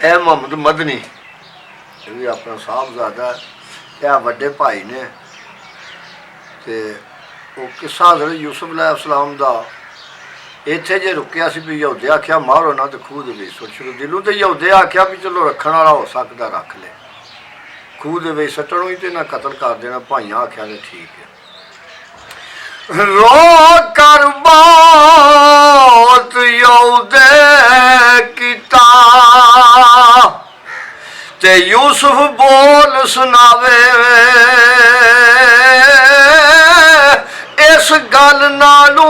ਇਹ ਮੁਹੰਮਦ ਮਦਨੀ ਇਹ ਵੀ ਆਪਣਾ ਸਾਹਿਬਜ਼ਾਦਾ, ਇਹ ਵੱਡੇ ਭਾਈ ਨੇ। ਤੇ ਉਹ किस्सा हज़रत यूसुफ अलैहिस्सलाम दा ਇੱਥੇ ਜੇ ਰੁਕਿਆ ਸੀ ਵੀ ਯਹੂਦੇ ਆਖਿਆ ਮਾਰੋ ਨਾ ਤੇ ਖੂਹ ਦੇ ਵਿੱਚ ਸੁੱਟ ਛੱਡੋ। ਦਿਲੋਂ ਤੇ ਯਹੂਦੇ ਆਖਿਆ ਵੀ ਚਲੋ ਰੱਖਣ ਵਾਲਾ ਹੋ ਸਕਦਾ ਰੱਖ ਲੈ, ਖੂਹ ਦੇ ਵਿੱਚ ਸੱਟਣੋਂ ਹੀ ਤੇ ਨਾ ਕਤਲ ਕਰ ਦੇਣਾ। ਭਾਈਆਂ ਆਖਿਆ ਤੇ ਠੀਕ ਹੈ। रो कर बात यहूदे कीता ते यूसुफ बोल सुनावे इस गल नालू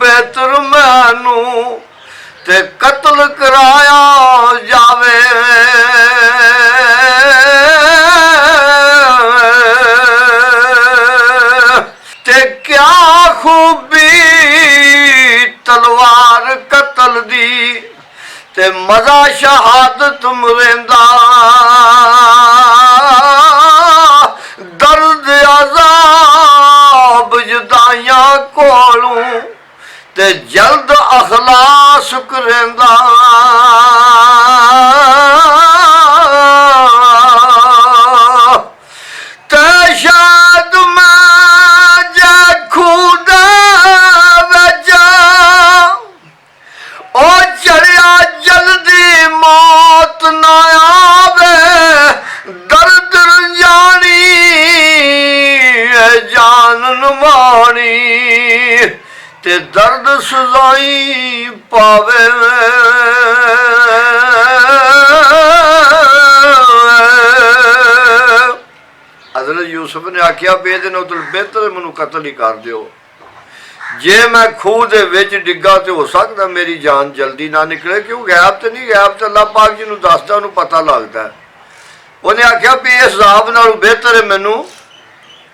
बेहतर मैनू ते कत्ल कराया जावे। क्या खूबी तलवार कतल दी ते मजा शहादत मरेंदा। दर्द अजाब जुदाइयां कोलू ते जल्द अखलास करेंदा। ते शायद चढ़िया जल्दी मौत न आवे, दर्द जानी जान मानी ते दर्द सजाई पावे। हज़रत यूसुफ ने आख्या बेद ने उधर बेहतर मैनू कतल ही कर दियो। जे मैं खूह दे विच डिग्गा तो हो सकता मेरी जान जल्दी ना निकले, क्यों गैब तो नहीं, गैब तो अल्लाह पाक जी नूं दसदा उन्होंने पता लगता है। उन्हें आख्या भी इस हिसाब नालों बेहतर है मैनू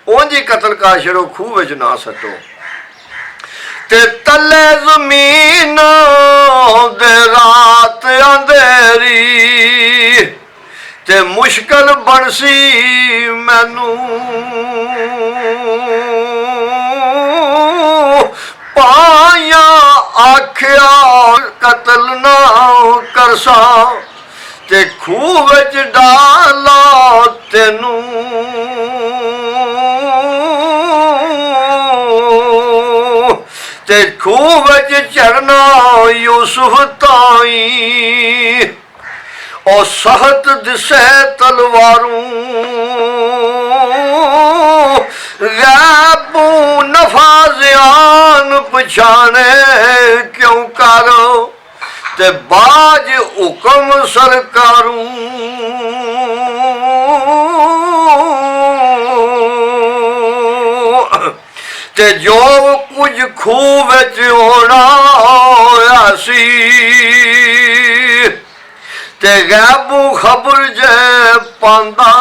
उंज ही कतल कर छड़ो, खूह विच ना सट्टो। ते तले जमीन दे रात अंधेरी ते मुश्किल बनसी मैनू पाया आख्या कतल ना करसा ते खूह विच डाला तेनू। ते खूह विच चढ़ना यूसुफ ताई ओ सहत दिसे तलवारूं। गैबू नफा ज़ियान पछाने क्यों करो ते बाज हुक्म सरकारूं। ते जो कुछ खूह विच होना होया सी ते गैबू खबर जे पांदा।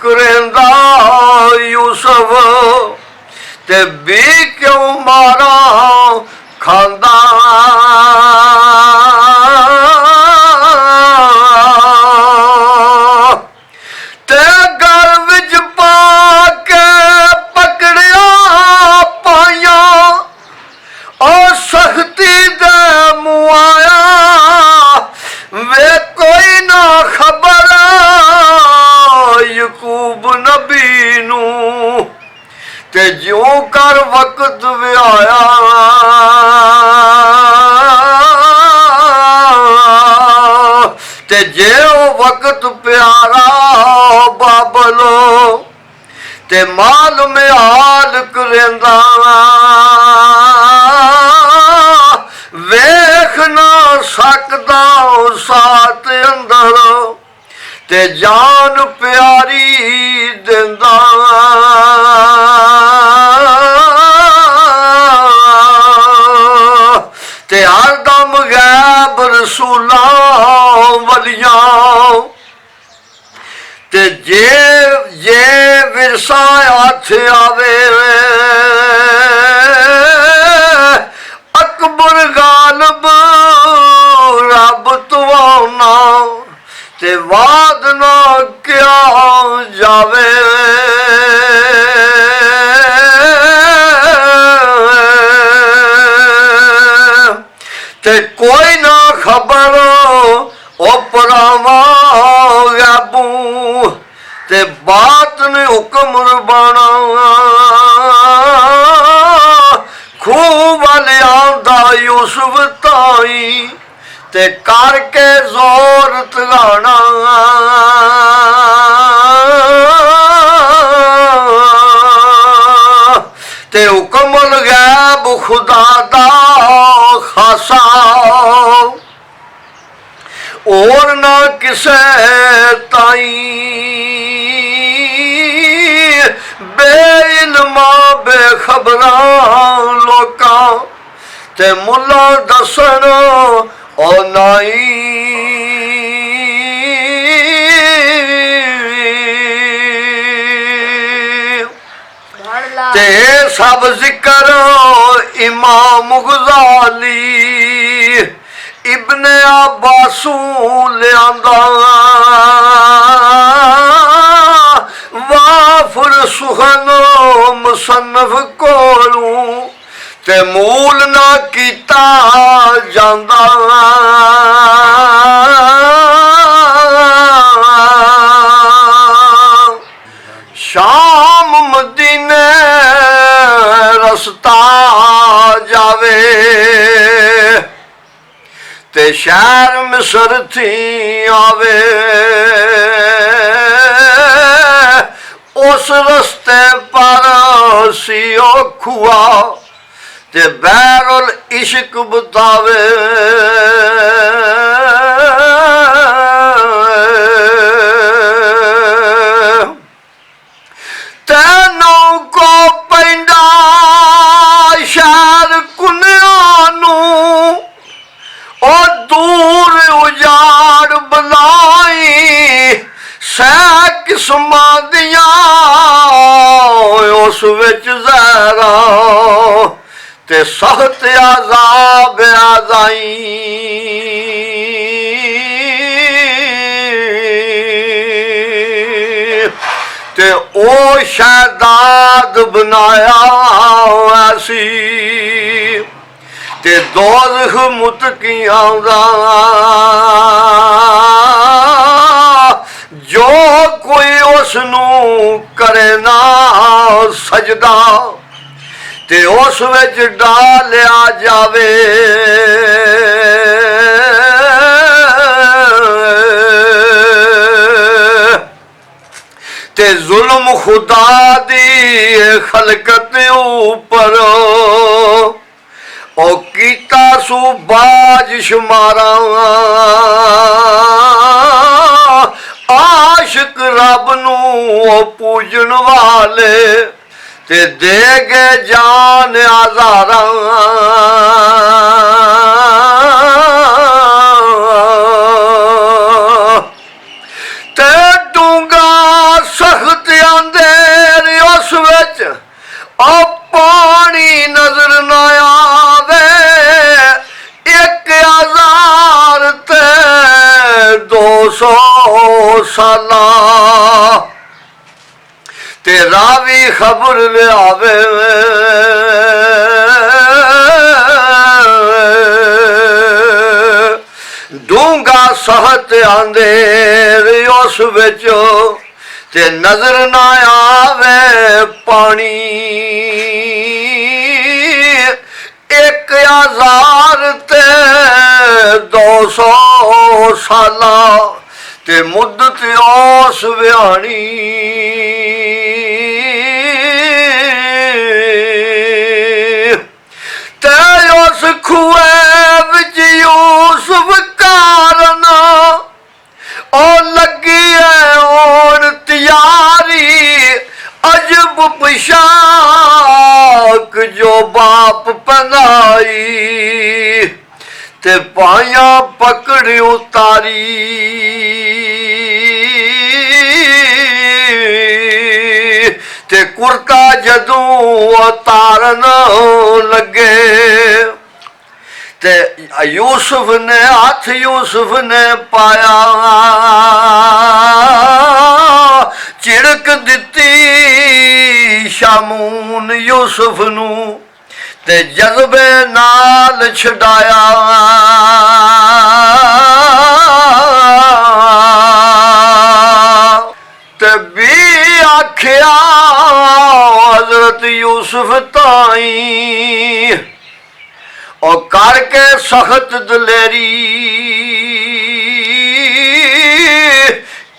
करेंदा यूसुफ ते भी क्यों मारा खांदा। ते घर विच पा के पकड़िया पाया और सख्ती दे मुआया। वे कोई ना खबर यकूब नबी नू ते ज्यों कर वक्त व्याया। ते जे वक्त प्यारा बाबलो ते माल में हाल करेंदा। वेख ना सकदा साथ अंदर ते जान प्यारी देंदा। ते हरदम गैब रसूलां वलियां ते जे विरसा हथ आवे अकबर गालिब रब तो आना ते वाद ना क्या जावे। ते कोई ना खबर ओ परावा गैबू ते बात ने हुक्म रबाना खूब लिया यूसुफ ताई ते करके जोर तगाना ते हुक्म गैब खुदा दा खासा और ना किसे ताई बेइल्मा बेखबरा लोका ते मुला दसन ओ नाई ते सब जिक्र इमाम गुज़ाली इब्ने अब्बासू लियांदा वाफुर सुखन मुसन्नफ कोलू ते मूल ना कीता जांदा शाम मदीने रस्ता जावे ते शहर मिस्र थी आवे उस रस्ते पर सीओ खुआ ते बैरुल इश्क बतावे तैनों को पैंदा शहर कुनियानू ओ दूर उजाड़ बनाई सै किस्मां दियां उस विच ज़हरा ते सख्त अज़ाब आज़ाई ते ओ शहदाद बनाया ऐसी ते दोज़ख मुतकियां दा जो कोई उसनू करे ना सजदा ते उस विच डालिया जावे ते जुल्म खुदा दी खलकत ऊपर ओ कीता सू बाज शुमारा आशिक रब नू पूजन वाले ते दे गए जान आज़ारा ते डूंगा सख्त अंधेर उस विच ओ पानी नजर न आवे 1000 ते 200 साला ते रावी खबर लियावे डूंगा सहत अंधेर उस विच ते नजर ना आवे पानी 1000 ते 200 साला ते मुद्दत उस व्याणी ते उस खुए विच यूसुफ कारण ओ लगी है और तैयारी अजब पोशाक जो बाप पहनाई ते पाया पकड़ उतारी ते कुर्ता जदू उतारन लगे ते यूसुफ ने हाथ यूसुफ ने पाया चिड़क दिती शामून यूसुफ नू ਤੇ ਜਜ਼ਬੇ ਨਾਲ ਛਡਾਇਆ ਤੇ ਵੀ ਆਖਿਆ ਹਜ਼ਰਤ ਯੂਸੁਫ ਤਾਈ ਉਹ ਕਰਕੇ ਸਖਤ ਦਲੇਰੀ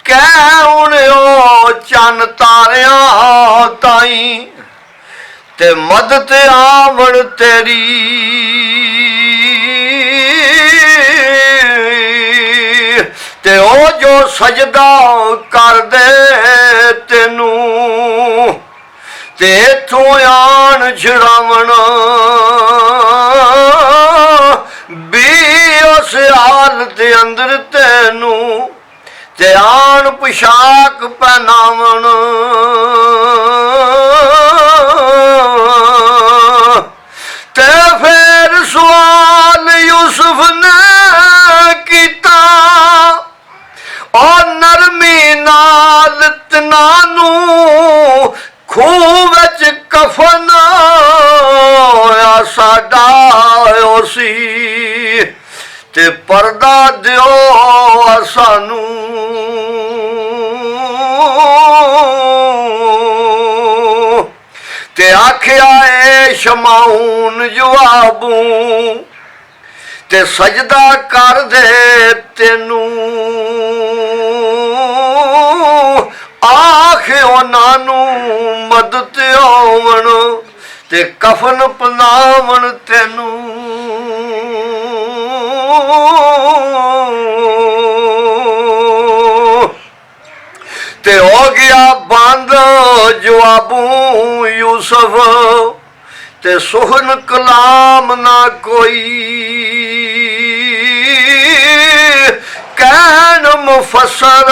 ਕਹਿ ਹੁਣ ਉਹ ਚੰਨ ਤਾਰਿਆਂ ਤਾਈ ਤੇ ਮਦਦ ਆਵਣ ਤੇਰੀ ਤੇ ਉਹ ਜੋ ਸਜਦਾ ਕਰਦੇ ਤੈਨੂੰ ਤੇ ਇੱਥੋਂ ਆਣ ਛੁਡਾਵਣ ਵੀ ਉਸ ਹਾਲਤ ਅੰਦਰ ਤੈਨੂੰ ਤੇ ਆਣ ਪੁਸ਼ਾਕ ਪਹਿਨਾਵਣ ਤੇ ਫਿਰ ਸਵਾਲ ਯੂਸੁਫ ਨੇ ਕੀਤਾ ਉਹ ਨਰਮੀ ਨਾਲ ਤਨਾਂ ਨੂੰ ਖੂਹ ਵਿੱਚ ਕਫਨ ਆ ਸਾਡਾ ਹੋਇਆ ਸੀ ਤੇ ਪਰਦਾ ਦਿਓ ਸਾਨੂੰ ਤੇ ਆਖਿਆ ਏ ਸ਼ਮਾਉਨ ਜਵਾਬੂ ਤੇ ਸਜਦਾ ਕਰ ਦੇ ਤੈਨੂੰ ਆਖ ਉਹਨਾਂ ਨੂੰ ਮਦਦ ਆਵਣ ਤੇ ਕਫਨ ਪਨਾਵਣ ਤੈਨੂੰ ਤੇ ਹੋ ਗਿਆ ਬੰਦ ਜਵਾਬੂ ਯੂਸਫ ਤੇ ਸੁਹਨ ਕਲਾਮ ਨਾ ਕੋਈ ਕਹਿਣ ਮੁਫਸਰ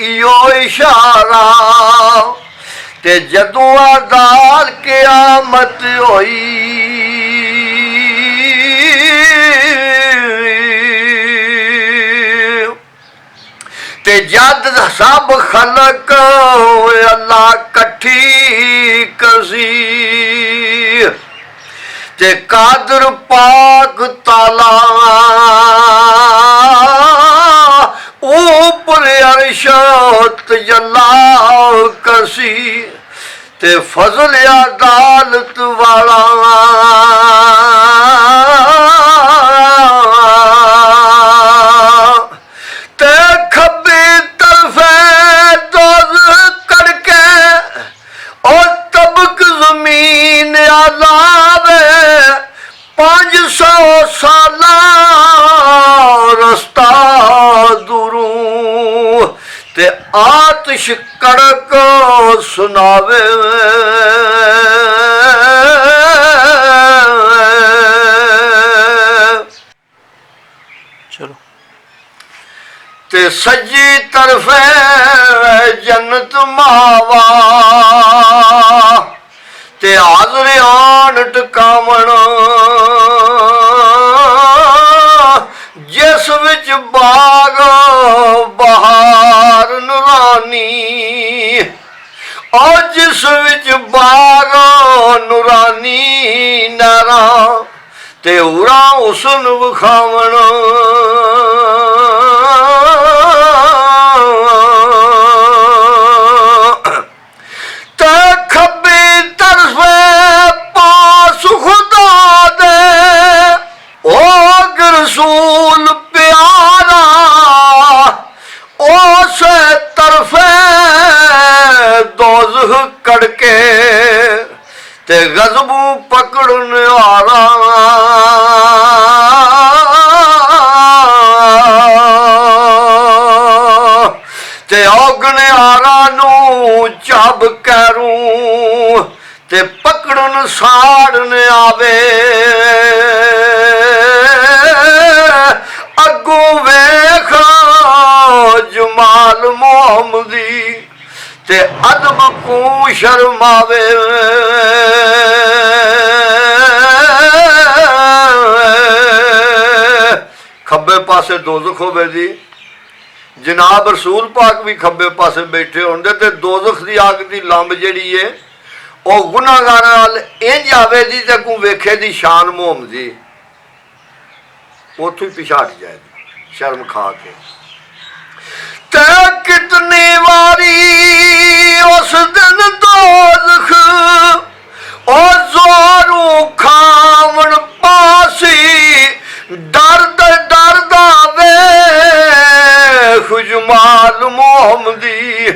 ਇਓ ਇਸ਼ਾਰਾ ਤੇ ਜਦੋਂ ਆਦਾਲ ਕਿਆਮਤ ਹੋਈ ਤੇ ਜਦ ਸਭ ਖਲਕ ਅੱਲਾ ਇਕੱਠੀ ਕਸੀ ਤੇ ਕਾਦਰ ਪਾਕ ਤਾਲਾ ऊपर अरशत जला कसी ते फजल अदालत वाला ते खब्बी तरफे दोज करके और तबक जमीन अलावे 500 साला रस्ता दूरों ते आतिश कड़क सुनावे चलो ते सज्जी तरफे जन्नत मावा ते हाज़र आन टकावण जिस विच बाग बहार नूरानी और जिस विच बाग नूरानी नारा ते उड़ा हुस्न विखावण ते खब्बी तरफे पास खुदा दे ओ रसूल प्यारा उस तरफे दोज़ख कड़के ते गज़बू पकड़न वाला ते औगने आरा नू चब करूं ते पकड़न साड़ने आवे अगू वेख जमाल मोहम्मदी ते अदब को शर्मावे खब्बे पासे दोज़ख होवे दी जनाब रसूल पाक भी खब्बे पासे बैठे होंदे ते दोज़ख दी आग दी लंब जिहड़ी है ਉਹ ਗੁਨਾਹਗਾਰਾਂ ਵੱਲ ਇੰਝ ਆਵੇਗੀ ਤੇ ਕੋ ਵੇਖੇ ਦੀ ਸ਼ਾਨ ਮੁਹੰਮ ਦੀ ਉੱਥੋਂ ਹੀ ਪਿਛਾੜ ਜਾਏਗੀ ਸ਼ਰਮ ਖਾ ਕੇ। ਤੇ ਕਿਤਨੀ ਵਾਰੀ ਉਸ ਦਿਨ ਦੋਜ਼ਖ ਉਹ ਜ਼ੋਰੂ ਖਾਵਣ ਪਾਸੀ ਦਰਦ ਡਰਦਾ ਵੇ ਖੁਜਮਾਲ ਮੁਹੰਮਦੀ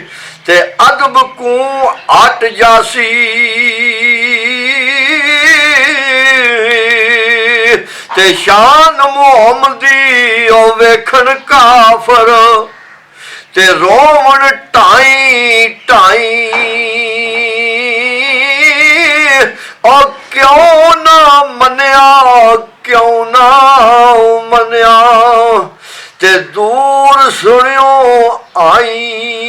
ਤੇ ਅਦਬ ਕੂ ਹਟ ਜਾਸੀ ਤੇ ਸ਼ਾਨ ਮੁਹੰਮਦੀ ਉਹ ਵੇਖਣ ਕਾਫਰ ਤੇ ਰੋਵਣ ਢਾਈ ਢਾਈ ਉਹ ਕਿਉਂ ਨਾ ਮੰਨਿਆ ਕਿਉਂ ਨਾ ਮੰਨਿਆ ਤੇ ਦੂਰ ਸੁਣਿਓ ਆਈ